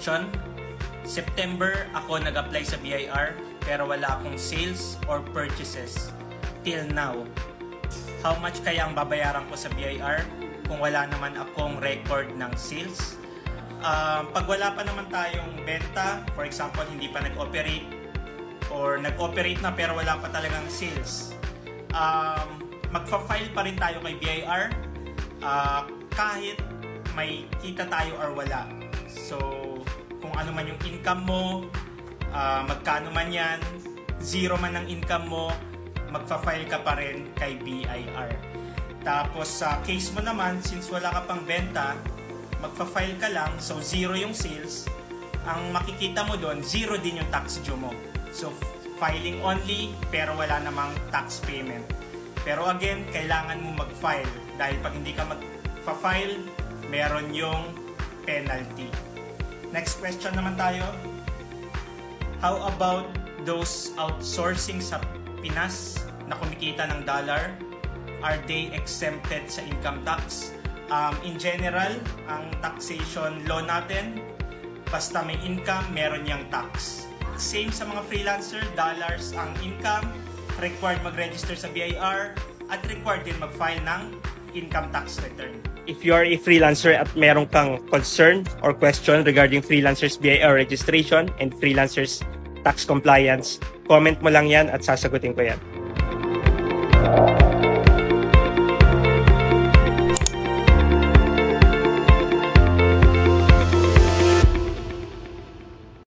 question. September ako nag-apply sa BIR pero wala akong sales or purchases till now. How much kaya ang babayaran ko sa BIR kung wala naman akong record ng sales? Pag wala pa naman tayong benta, for example, hindi pa nag-operate or nag-operate na pero wala pa talagang sales, magfa-file pa rin tayo kay BIR kahit may kita tayo or wala. So, kung ano man yung income mo, magkano man yan, zero man ang income mo, magfa-file ka pa rin kay BIR. Tapos sa case mo naman, since wala ka pang benta, magfa-file ka lang, so zero yung sales, ang makikita mo doon, zero din yung tax due mo. So, filing only, pero wala namang tax payment. Pero again, kailangan mo mag-file dahil pag hindi ka mag-file, meron yung penalty. Next question naman tayo. How about those outsourcing sa Pinas na kumikita ng dollar? Are they exempted sa income tax? In general, ang taxation law natin, basta may income, meron yang tax. Same sa mga freelancer, dollars ang income, required mag-register sa BIR, at required din mag-file ng income tax return. If you are a freelancer at meron kang concern or question regarding freelancers BIR registration and freelancers tax compliance, comment mo lang yan at sasagutin ko yan.